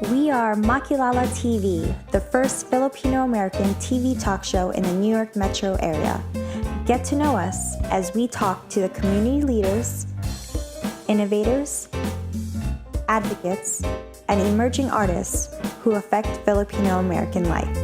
We are MakilalaTV, the first Filipino-American TV talk show in the New York metro area. Get to know us as we talk to the community leaders, innovators, advocates, and emerging artists who affect Filipino-American life.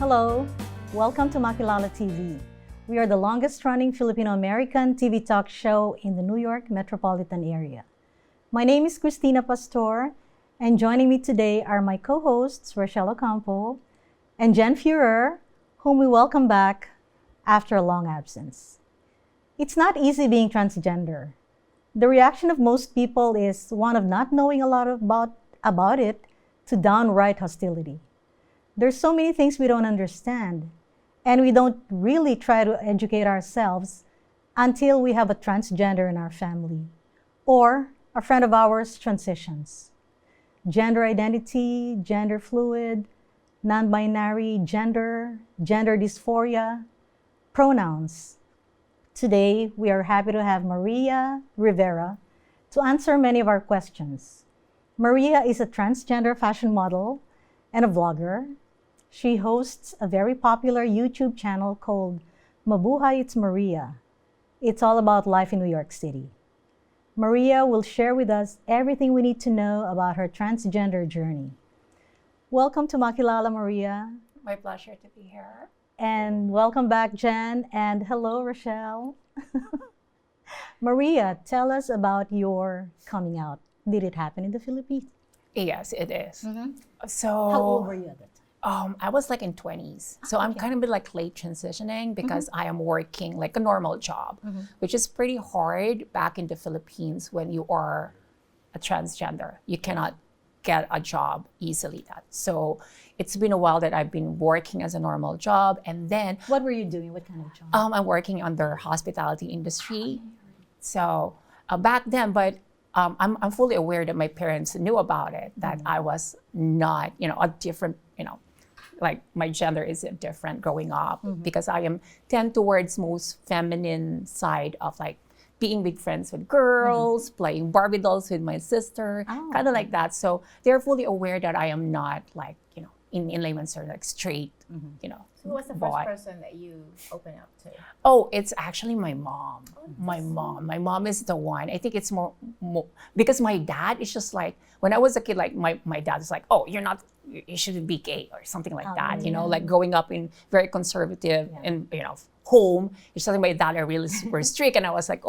Hello, welcome to MakilalaTV. We are the longest-running Filipino-American TV talk show in the New York metropolitan area. My name is Cristina Pastor, and joining me today are my co-hosts, Rachelle Ocampo and Jen Fuhrer, whom we welcome back after a long absence. It's not easy being transgender. The reaction of most people is one of not knowing a lot about it to downright hostility. There's so many things we don't understand, and we don't really try to educate ourselves until we have a transgender in our family, or a friend of ours transitions. Gender identity, gender fluid, non-binary, gender dysphoria, pronouns. Today, we are happy to have Maria Rivera to answer many of our questions. Maria is a transgender fashion model and a vlogger. She hosts a very popular YouTube channel called Mabuhay It's Maria. It's all about life in New York City. Maria will share with us everything we need to know about her transgender journey. Welcome to Makilala, Maria. My pleasure to be here. And welcome back, Jen. And hello, Rachelle. Maria, tell us about your coming out. Did it happen in the Philippines? Yes, it is. Mm-hmm. So How old were you at that time? I was like in 20s. So I'm kind of bit like late transitioning because I am working like a normal job, which is pretty hard back in the Philippines when you are a transgender. You cannot get a job easily. So it's been a while that I've been working as a normal job. And then What were you doing? What kind of job? I'm working on the hospitality industry. So back then, but I'm fully aware that my parents knew about it, that I was not, a different, like my gender is different growing up because I tend towards most feminine side of like being with friends with girls, playing Barbie dolls with my sister, kind of like that. So they're fully aware that I am not like, in layman's terms, like straight, So who was the boy. first person that you opened up to? Oh, it's actually my mom. My mom is the one. I think it's more because my dad is just like, when I was a kid, like my dad is like, oh, you shouldn't be gay or something like that. Like growing up in very conservative and, home, it's something my dad are really super strict. And I was like,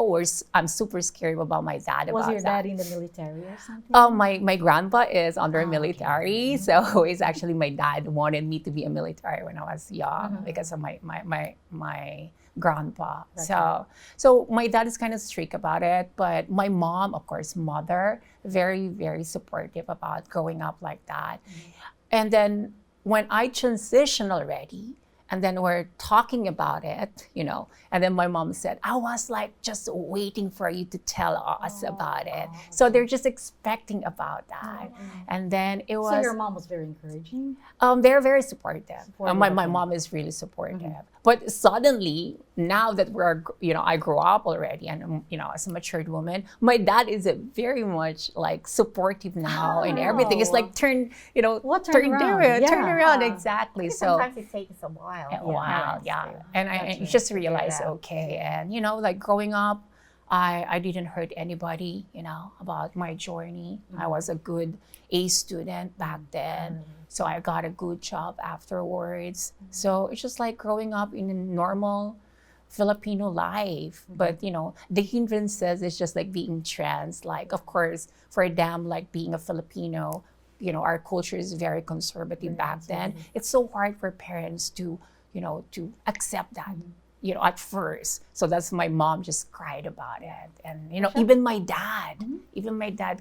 I'm super scared about my dad about Was your that. dad in the military or something? My grandpa is under military, so it's actually my dad wanted me to be a military when I was young because of my grandpa. So my dad is kind of strict about it, but my mom, of course, mother, very, very supportive about growing up like that. And then when I transitioned already, and then we're talking about it, and then my mom said, I was like just waiting for you to tell us about it. So they're just expecting about that. And then it was... So your mom was very encouraging? They're very supportive. My mom is really supportive. But suddenly, now that I grew up already and, as a matured woman, my dad is very much like supportive now and everything. It's like turn around, exactly. So Sometimes it takes a while. And I just realized, okay. And, like growing up, I didn't hurt anybody, about my journey. I was a good A student back then. So I got a good job afterwards. So it's just like growing up in a normal Filipino life. But, the hindrances is just like being trans. Like, of course, for them, like being a Filipino, our culture is very conservative back then. It's so hard for parents to accept that. At first. So that's my mom just cried about it. And, even my dad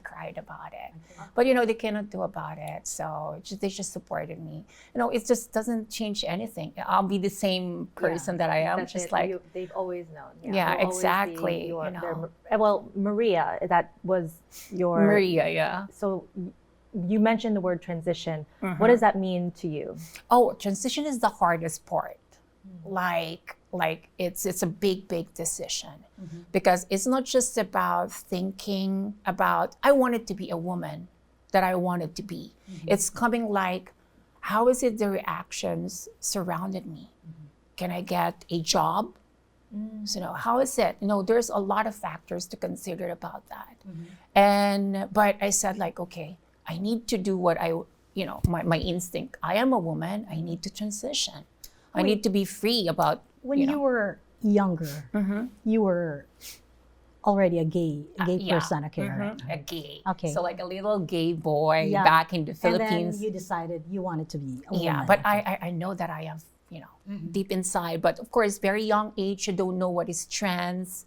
cried about it. But, they cannot do about it. So they just supported me. It just doesn't change anything. I'll be the same person that I am. Just like, they've always known. Yeah, exactly. Well, Maria, that was your... Maria, yeah. So you mentioned the word transition. What does that mean to you? Oh, transition is the hardest part. Like it's a big decision, because it's not just about thinking about I wanted to be a woman that I wanted to be. It's coming like, how is it the reactions surrounded me? Can I get a job? So, how is it? There's a lot of factors to consider about that. But I said like, okay, I need to do what my instinct. I am a woman. I need to transition. I need to be free about. When you were younger, you were already a gay person, okay, right? A gay. Okay. So like a little gay boy back in the Philippines. And then you decided you wanted to be a woman. Yeah, but I know that I have, deep inside. But of course, very young age, you don't know what is trans.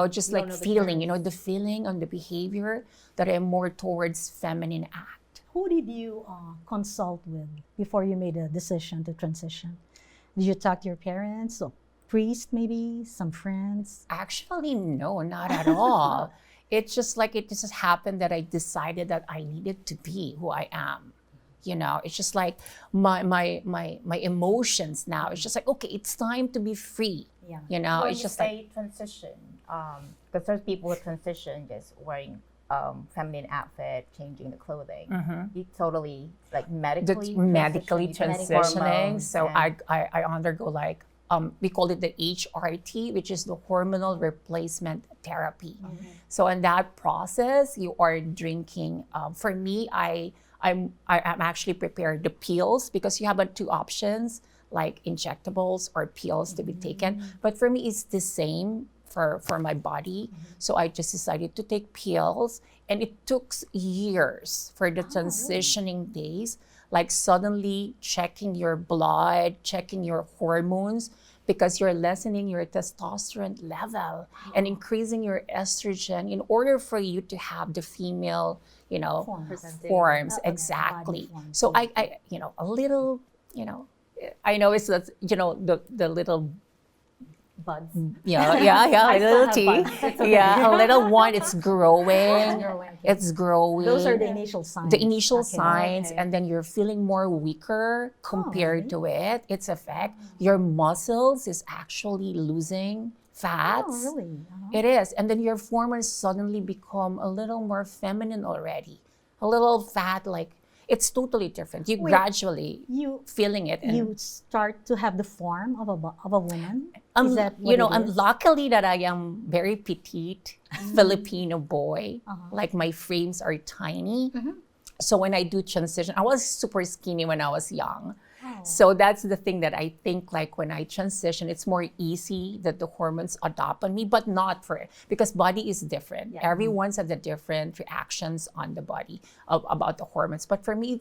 Just like feeling, the feeling and the behavior that I'm more towards feminine act. Who did you consult with before you made a decision to transition? Did you talk to your parents, or priest maybe, some friends? Actually, no, not at all. It's just like it just happened that I decided that I needed to be who I am. It's just like my emotions now. It's just like, okay, it's time to be free. Yeah. It's just like transition. Because there's people who transition just wearing feminine outfit, changing the clothing. You totally like medically transitioning. So I undergo like we call it the HRT, which is the hormonal replacement therapy. So in that process, you are drinking. For me, I'm actually prepared the pills, because you have two options, like injectables or pills to be taken. But for me, it's the same for my body. So I just decided to take pills, and it took years for the transitioning days, like suddenly checking your blood, checking your hormones, because you're lessening your testosterone level and increasing your estrogen in order for you to have the female, forms. Exactly. So I a little, I know it's the little Buds. Yeah, a little T. Okay. Yeah, a little one. It's growing. It's growing. Those are the initial signs. The initial Okay. signs, Okay. and then you're feeling more weaker compared really? to it. Its effect. Your muscles is actually losing fats. Oh, really? It is, and then your hormones suddenly become a little more feminine already. A little fat, like it's totally different. You gradually You feeling it. And, you start to have the form of a woman. Is that what I'm it is? luckily that I am very petite Filipino boy. Like my frames are tiny. So when I do transition, I was super skinny when I was young. So that's the thing that I think, like when I transition, it's more easy that the hormones adopt on me, but not for it, because body is different. Yeah. Everyone's have the different reactions on the body about the hormones. But for me,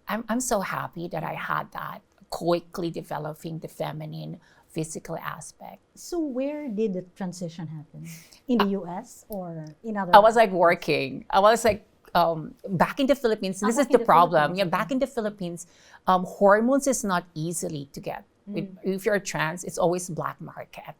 I'm so happy that I had that quickly developing the feminine physical aspect. So where did the transition happen? In the U.S. or in other? I was like working. I was like back in the Philippines. This is back in the the problem. Philippines, Yeah, okay. back in the Philippines, hormones is not easily to get. If you're trans, it's always black market.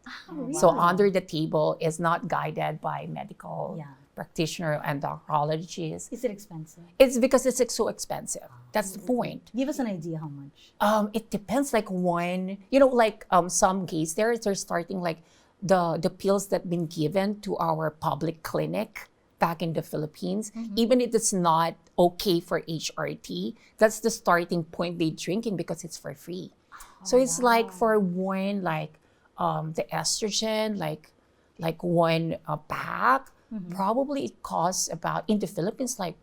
So really? under the table is not guided by medical Yeah. practitioner and endocrinologists. Is it expensive? It's because it's like, so expensive. That's the point. Give us an idea how much. It depends. Like some gays they're starting like the pills that been given to our public clinic back in the Philippines, even if it's not okay for HRT, that's the starting point they drinking because it's for free. So it's like for one the estrogen like one pack, probably it costs about in the Philippines like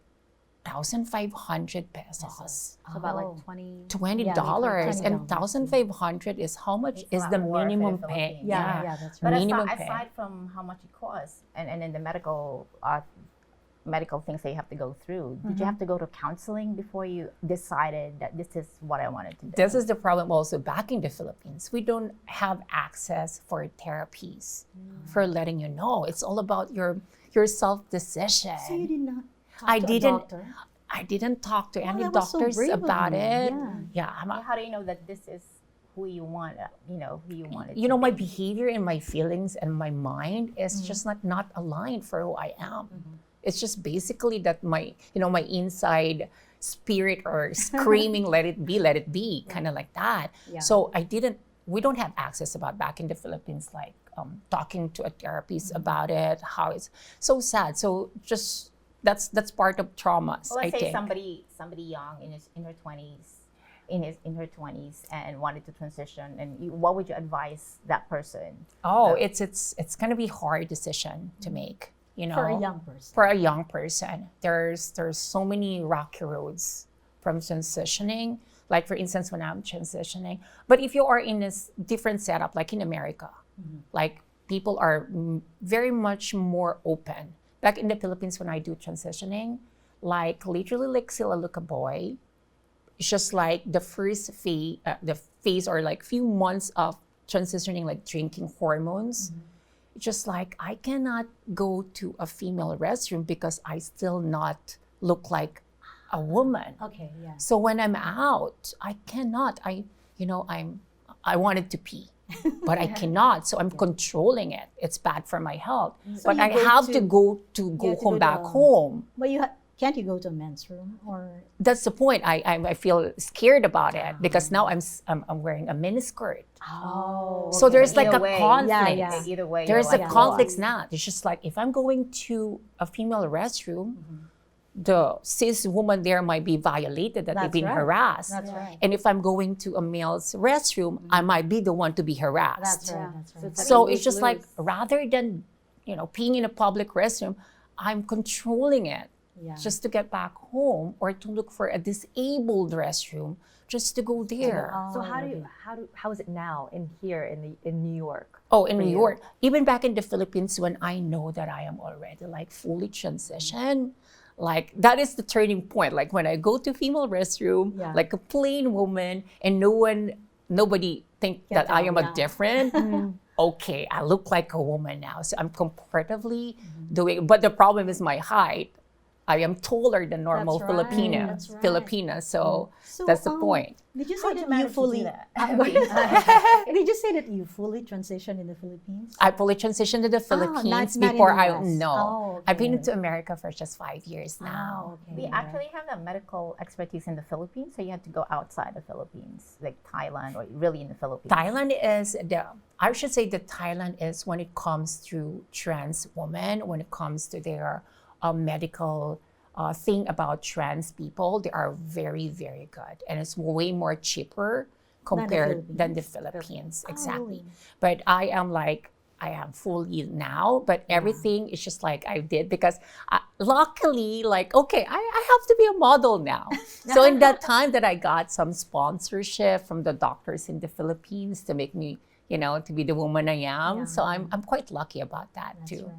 1,500 pesos. So about like 20. $20 $20. and 1,500 is how much It's a is lot the more for the minimum pay? Philippines. Yeah, that's But right. Minimum pay. aside from how much it costs and then the medical things that you have to go through, did you have to go to counseling before you decided that this is what I wanted to do? This is the problem also back in the Philippines. We don't have access for therapies for letting you know. It's all about your self-decision. So you did not talk I to didn't- a doctor? I didn't talk to any that was so doctors brave of about you. it. Yeah. How do you know that this is who you want? Who you wanted. You know, to my be? behavior and my feelings and my mind is just not aligned for who I am. It's just basically that my inside spirit or screaming, let it be, kind of like that. Yeah. So we don't have access about back in the Philippines, like talking to a therapist about it, how it's so sad. So just that's part of traumas. Well, let's I say think. somebody young in her 20s and wanted to transition, and what would you advise that person? Oh, it's gonna be hard decision to make. For a young person. For a young person, there's so many rocky roads from transitioning. Like for instance, when I'm transitioning, but if you are in this different setup, like in America, like people are very much more open. Back in the Philippines, when I do transitioning, like literally like still look a boy, it's just like the first phase or like few months of transitioning, like drinking hormones. It's just like I cannot go to a female restroom because I still not look like a woman. Okay, yeah. So when I'm out, I cannot. I wanted to pee, but I cannot. So I'm controlling it. It's bad for my health. So but you I go have to- to go have to home go back to- home. But can't you go to a men's room or? That's the point. I feel scared about it because now I'm wearing a miniskirt. Oh. So there's like Either a way, conflict. Yeah. Either way, There's you're a like, conflict now. It's just like if I'm going to a female restroom, the cis woman there might be violated, that they've That's been right. harassed. That's right. And if I'm going to a male's restroom, I might be the one to be harassed. That's right. That's right. So it's just like rather than peeing in a public restroom, I'm controlling it Yeah. just to get back home or to look for a disabled restroom just to go there. So how is it now in New York? Oh, in New you? York, even back in the Philippines, when I know that I am already like fully transitioned, like that is the turning point. Like when I go to female restroom, Yeah. like a plain woman, and nobody think that I am a different. Okay, I look like a woman now, so I'm comfortably doing. But the problem is my height. I am taller than normal That's right. Filipina. That's right. Filipina, so So, that's the point. Did you say How'd you that you manage to do fully? that? Did you say that you fully transitioned in the Philippines? I fully transitioned to the Philippines not in before the I US. know. Oh, I've been okay. into America for just 5 years now. Oh, okay. We actually have the medical expertise in the Philippines, so you have to go outside the Philippines, like Thailand or really in the Philippines. Thailand is Thailand is when it comes to trans women, when it comes to their medical thing about trans people, they are very, very good. And it's way more cheaper compared than the Philippines. Exactly. But I am fully now, but everything is just like I did because luckily, like, okay, I have to be a model now. So in that time that I got some sponsorship from the doctors in the Philippines to make me, to be the woman I am. Yeah. So I'm quite lucky about that That's too. right.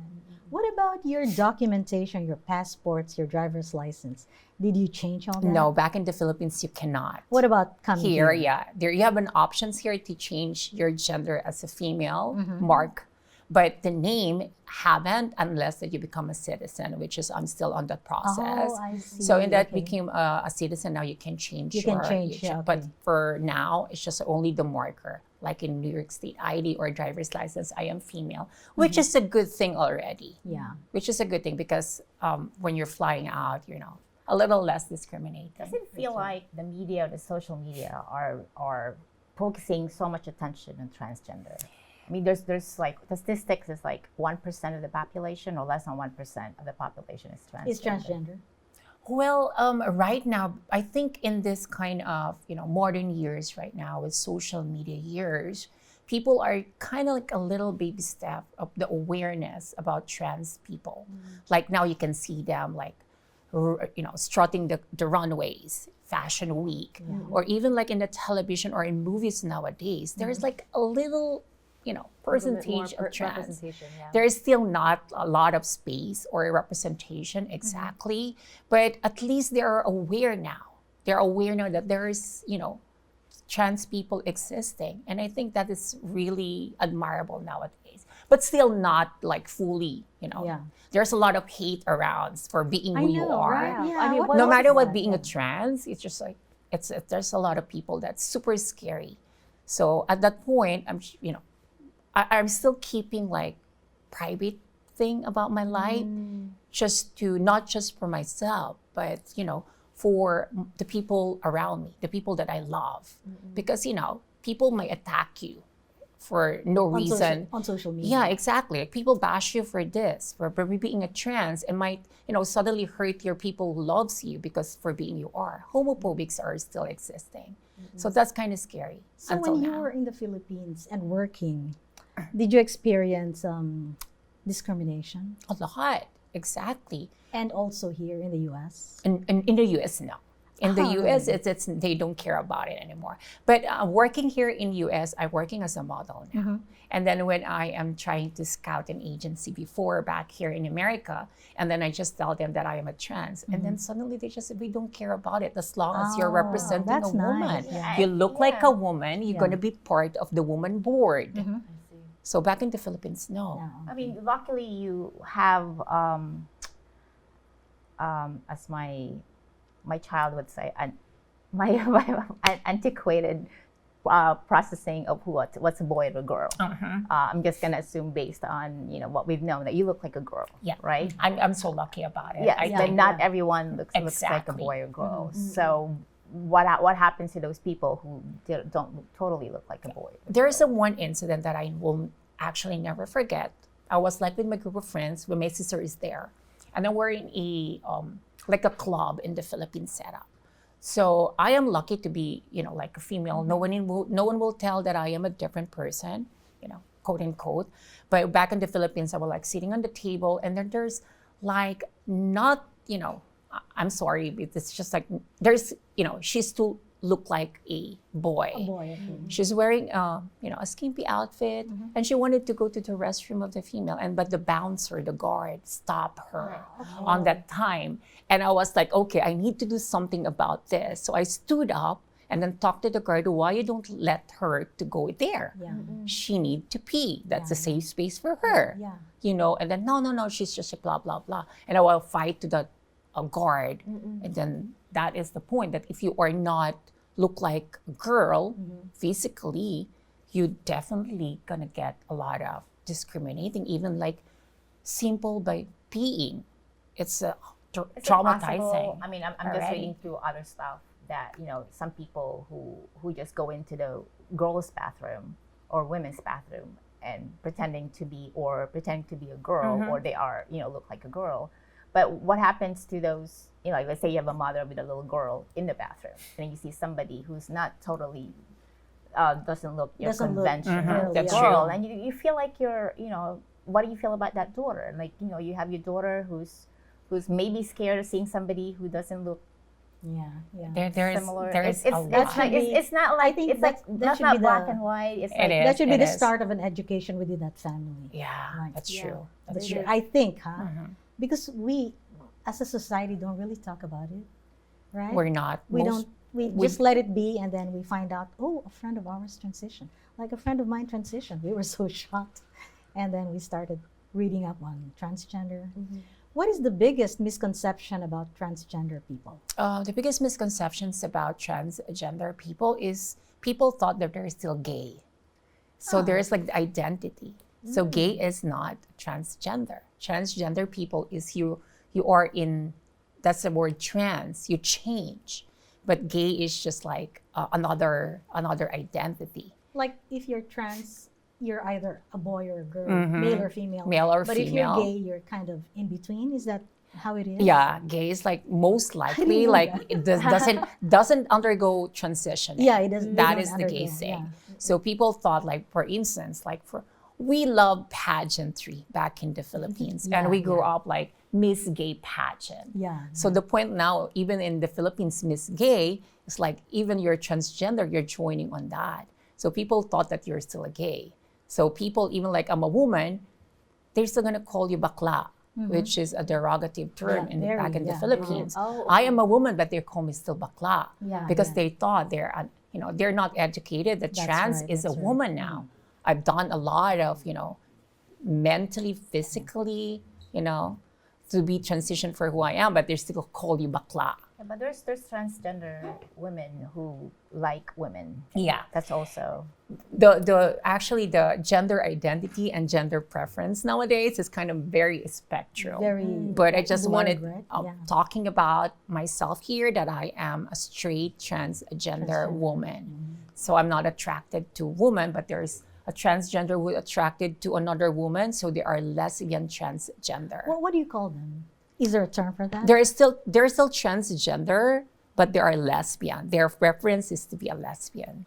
What about your documentation, your passports, your driver's license? Did you change all that? No, back in the Philippines, you cannot. What about coming Here, here? yeah. There you have an options here to change your gender as a female mark. But the name haven't unless that you become a citizen, which is I'm still on that process. Oh, I see. So in that Okay. became a citizen, now you can change You can change, yeah, But okay. for now, it's just only the marker. Like in New York State ID or driver's license, I am female, which is a good thing already. Yeah. Which is a good thing because when you're flying out, a little less discriminated. Does it feel like the media, the social media are focusing so much attention on transgender? I mean, there's like the statistics is like 1% of the population or less than 1% of the population is transgender. It's transgender. Well, right now, I think in this kind of, modern years right now with social media years, people are kind of like a little baby step of the awareness about trans people. Like now you can see them like, strutting the runways, Fashion Week, or even like in the television or in movies nowadays, there's like a little, percentage of trans. Representation, yeah. There is still not a lot of space or representation exactly, but at least they are aware now. They're aware now that there is, trans people existing. And I think that is really admirable nowadays, but still not like fully, Yeah. There's a lot of hate around for being who you are. right? Yeah. I mean, what No else matter is what that? being a trans, it's just like, there's a lot of people that's super scary. So at that point, I'm still keeping like private thing about my life, just to, not just for myself, but, for the people around me, the people that I love. Because, people might attack you for no reason. On social media. Yeah, exactly. Like, people bash you for this, for being a trans, and might, suddenly hurt your people who loves you because for being you are. Homophobics are still existing. So that's kind of scary. So until when you now. were in the Philippines and working, did you experience discrimination? A lot, exactly. And also here in the U.S.? In the U.S., no. In the U.S., really? it's they don't care about it anymore. But working here in U.S., I'm working as a model now. And then when I am trying to scout an agency before back here in America, and then I just tell them that I am a trans, and then suddenly they just say, we don't care about it as long as you're representing a that's woman. nice. Yeah. You look like a woman, you're going to be part of the woman board. So back in the Philippines, no. No. I mean, luckily you have, as my child would say, my antiquated processing of what's a boy and a girl. I'm just gonna assume based on what we've known that you look like a girl. Yeah. Right. I'm so lucky about it. Yes, I but think not everyone looks like a Exactly. boy or girl. So what happens to those people who don't totally look like a boy? there is a one incident that I will actually never forget. I was like with my group of friends when my sister is there, and then we're in a like a club in the Philippines setup. So I am lucky to be, like a female. No one will tell that I am a different person, quote unquote. But back in the Philippines, I was like sitting on the table, and then there's like not, I'm sorry, but it's just like there's, she's to look like a boy. She's wearing, a skimpy outfit, and she wanted to go to the restroom of the female, but the bouncer, the guard, stopped her on that time. And I was like, okay, I need to do something about this. So I stood up and then talked to the guard, why you don't let her to go there? Yeah. She need to pee. That's a safe space for her. Yeah. And then no, she's just a blah, blah, blah. And I will fight to the guard. And then that is the point, that if you are not look like a girl physically, you definitely gonna get a lot of discriminating, even like simple by peeing. It's Is it traumatizing. possible? I mean, I'm just already. reading through other stuff that some people who just go into the girls' bathroom or women's bathroom and pretending to be a girl, or they are look like a girl. But what happens to those? Like let's say you have a mother with a little girl in the bathroom, and you see somebody who's not totally doesn't look your conventional That's girl, true. and you feel like you're what do you feel about that daughter? Like you have your daughter who's maybe scared of seeing somebody who doesn't look Yeah. similar. There's a lot. It's not like think it's like that that's should not be black the- and white. It's It like is. That should be it the is. start of an education within that family. Yeah, Right. that's Yeah. true. That's true. I think, because we, as a society, don't really talk about it, right? We're not. We just let it be, and then we find out, oh, a friend of ours transitioned. Like a friend of mine transitioned. We were so shocked. And then we started reading up on transgender. What is the biggest misconception about transgender people? The biggest misconceptions about transgender people is people thought that they're still gay. So there's like the identity. So gay is not transgender. Transgender people is you are in, that's the word trans, you change. But gay is just like another identity. Like if you're trans, you're either a boy or a girl, male or female. Male or but female. if you're gay, you're kind of in between. Is that how it is? Yeah, gay is like most likely know like that. it doesn't undergo transition. Yeah, it doesn't. That they is don't the undergo, gay thing. yeah. So people thought, like, for instance, like we love pageantry back in the Philippines, and we grew up like Miss Gay pageant. Yeah. So the point now, even in the Philippines, Miss Gay is like even you're transgender, you're joining on that. So people thought that you're still a gay. So people, even like I'm a woman, they're still gonna call you bakla, which is a derogative term back in the Philippines. Oh, I am a woman, but they call me still bakla Yeah, because yeah. they thought they're not educated that That's trans right, is a that's right. woman now. I've done a lot of mentally, physically, to be transitioned for who I am, but they still call you bakla. But there's transgender women who like women. Yeah. That's also Actually the gender identity and gender preference nowadays is kind of very spectral. Very But I just blurred, wanted right? Yeah. talking about myself here that I am a straight transgender woman. So I'm not attracted to women, but there's a transgender who attracted to another woman, so they are lesbian transgender. What do you call them? Is there a term for that? They're still transgender, but they are lesbian. Their preference is to be a lesbian.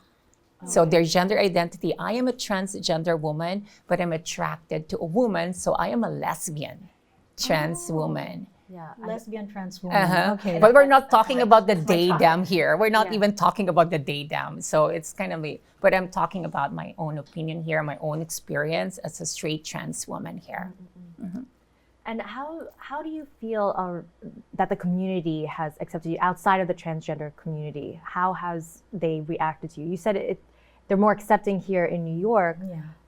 So their gender identity, I am a transgender woman, but I'm attracted to a woman, so I am a lesbian trans woman. Yeah. Lesbian trans woman. Okay. But we're not talking about the they-them here. We're not even talking about the they-them. So it's kind of but I'm talking about my own opinion here, my own experience as a straight trans woman here. And how do you feel that the community has accepted you outside of the transgender community? How has they reacted to you? You said they're more accepting here in New York,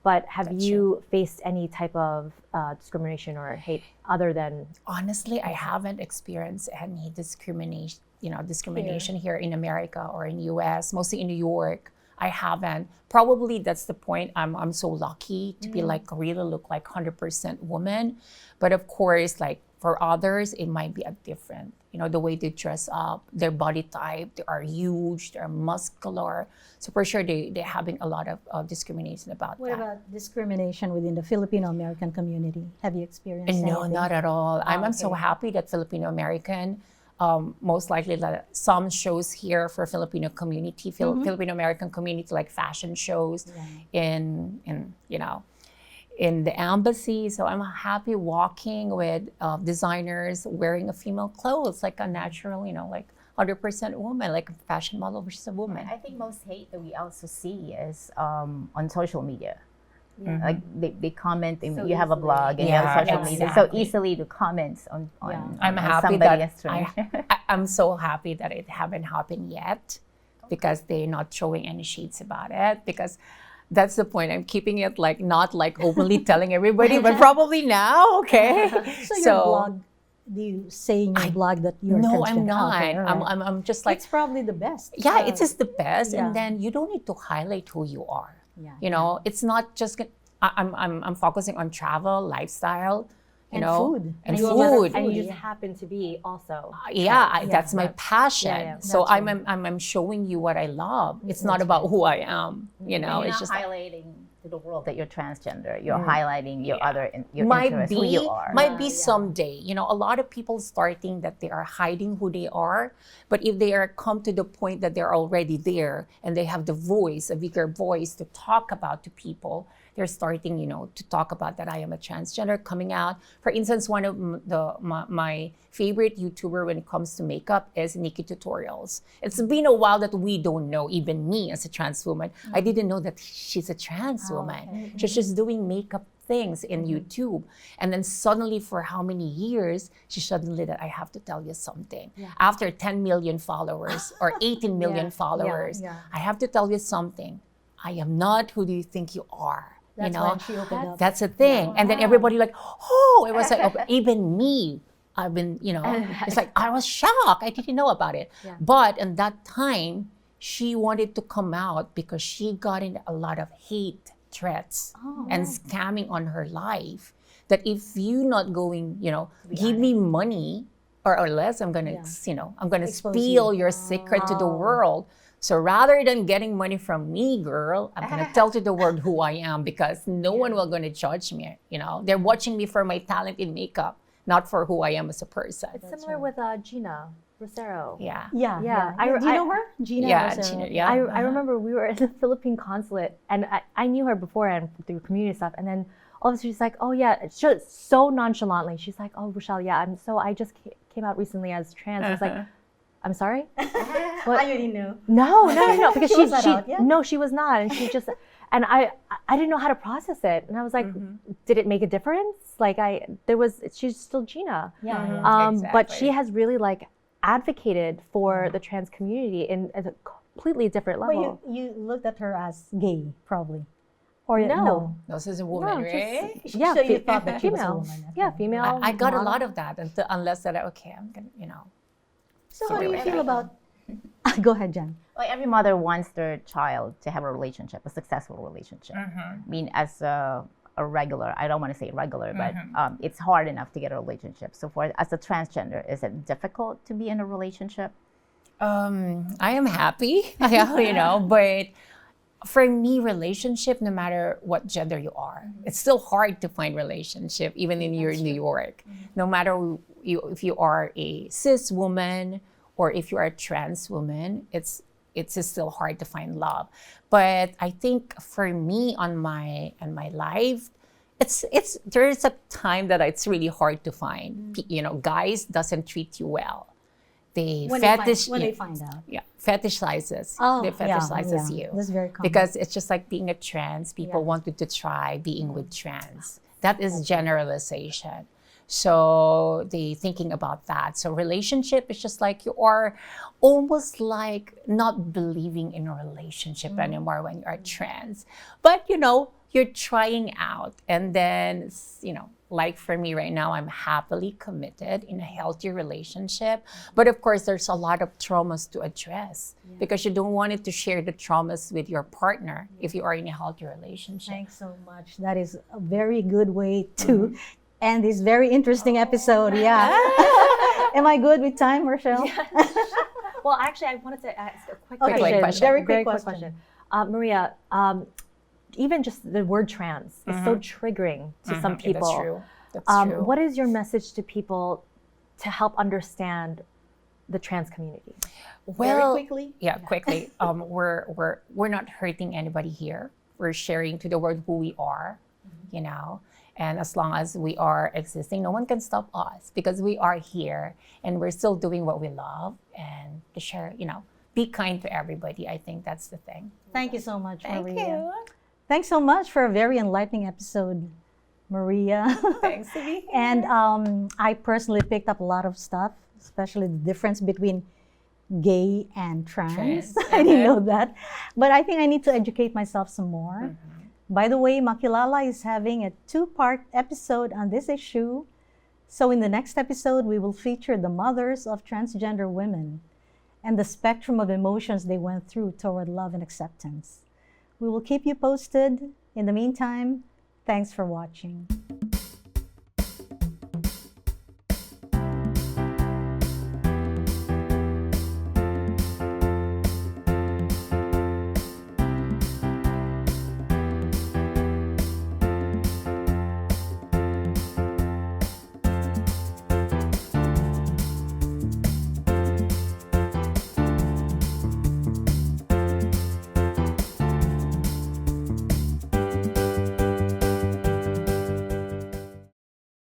but have you faced any type of discrimination or hate other than? Honestly, I haven't experienced any discrimination here in America or in US, mostly in New York. I haven't. Probably that's the point. I'm so lucky to be like really look like 100% woman. But of course, like for others, it might be a different, the way they dress up, their body type, they are huge, they're muscular. So for sure, they're having a lot of discrimination about What that. about discrimination within the Filipino-American community? Have you experienced No, anything? not at all. I'm so happy that Filipino-American, most likely that some shows here for Filipino community, Filipino-American community, like fashion shows in the embassy. So I'm happy walking with designers wearing a female clothes, like a natural, like 100% woman, like a fashion model versus a woman. I think most hate that we also see is on social media. Like they comment, and you have a blog and you have social media. So easily to comments on I'm on happy somebody that as stranger. I'm so happy that it haven't happened yet, because they're not showing any shades about it, because that's the point. I'm keeping it not openly telling everybody, but probably now, okay? So your blog, do you say in your blog that you're No, transgender? I'm not. Okay, all right. I'm just like, It's probably the best. yeah, it is the best, yeah. and then you don't need to highlight who you are. Yeah, It's not just. I'm focusing on travel, lifestyle, And food. and you food. and you just happen to be also. That's my passion. Yeah. So That's I'm showing you what I love. It's not about who I am. You're It's not just highlighting to the world that you're transgender. You're highlighting your your might interests, be who you are. might be someday. A lot of people starting that they are hiding who they are, but if they are come to the point that they're already there and they have the voice, a bigger voice to talk about to people, they're starting, to talk about that I am a transgender coming out. For instance, one of my favorite YouTuber when it comes to makeup is Nikki Tutorials. It's been a while that we don't know, even me as a trans woman, I didn't know that she's a trans woman. Okay. She's just doing makeup things in YouTube. And then suddenly for how many years, she suddenly that I have to tell you something. After 10 million followers or 18 million followers, I have to tell you something. I am not who do you think you are. That's when she opened up. That's a thing. And then everybody like, oh, it was like, even me, I've been, it's like, I was shocked. I didn't know about it. But in that time, she wanted to come out because she got in a lot of hate threats and scamming on her life. That if you not going, give me money or less, I'm gonna, I'm gonna Expose spill you. your secret to the world. So rather than getting money from me, girl, I'm gonna tell to the world who I am, because no one will gonna judge me. They're watching me for my talent in makeup, not for who I am as a person. It's similar with Gina Rosero. Yeah. Yeah. Do you know her? Gina. Yeah, Rosero. Gina, yeah. I remember we were at the Philippine consulate, and I knew her beforehand through community stuff, and then all of a sudden she's like, oh yeah, so nonchalantly, she's like, oh Rachelle, yeah, I just came out recently as trans. I was like, I'm sorry? What? I didn't know. No, because She was not out yet? no, she was not, and she just, and I didn't know how to process it, and I was like, did it make a difference? Like she's still Gina. But she has really advocated for the trans community at a completely different level. But you looked at her as gay, probably. Or No. This is a woman, right? Yeah, So you thought that she was a female. woman. Yeah, female. I got a model. lot of that unless that, okay, I'm gonna, So how do you Something feel like about? Go ahead, Jan. Like every mother wants their child to have a relationship, a successful relationship. I mean, as a regular, I don't want to say regular, but it's hard enough to get a relationship. So for as a transgender, is it difficult to be in a relationship? I am happy, you know, but for me, relationship, no matter what gender you are, it's still hard to find relationship, even in New York. No matter if you are a cis woman or if you are a trans woman, it's still hard to find love. But I think for me on my life, there's a time that it's really hard to find. You know, guys doesn't treat you well. They When they find out. Yeah, fetishizes. Oh, They fetishizes you. That's very common. Because it's just like being a trans, people wanted to try being with trans. That is generalization. So they thinking about that. So relationship is just like you are almost like not believing in a relationship anymore when you are trans. But you know, you're trying out, and then you know, like for me right now, I'm happily committed in a healthy relationship. But of course, there's a lot of traumas to address because you don't want it to share the traumas with your partner if you are in a healthy relationship. Thanks so much. That is a very good way to end this very interesting episode. Yeah. Am I good with time, Rachelle? Well, actually, I wanted to ask a quick Okay, question. question. Very Very quick quick question. Maria, even just the word trans is so triggering to some people. That's true. That's true. What is your message to people to help understand the trans community? Well, Very quickly. Yeah, quickly. We're not hurting anybody here. We're sharing to the world who we are, you know. And as long as we are existing, no one can stop us because we are here and we're still doing what we love and to share, you know, be kind to everybody. I think that's the thing. Thank you so much, Thank Maria. you. Thanks so much for a very enlightening episode, Maria. Thanks to be here. And I personally picked up a lot of stuff, especially the difference between gay and trans. I didn't know that. But I think I need to educate myself some more. By the way, Makilala is having a 2-part episode on this issue. So in the next episode, we will feature the mothers of transgender women and the spectrum of emotions they went through toward love and acceptance. We will keep you posted. In the meantime, thanks for watching.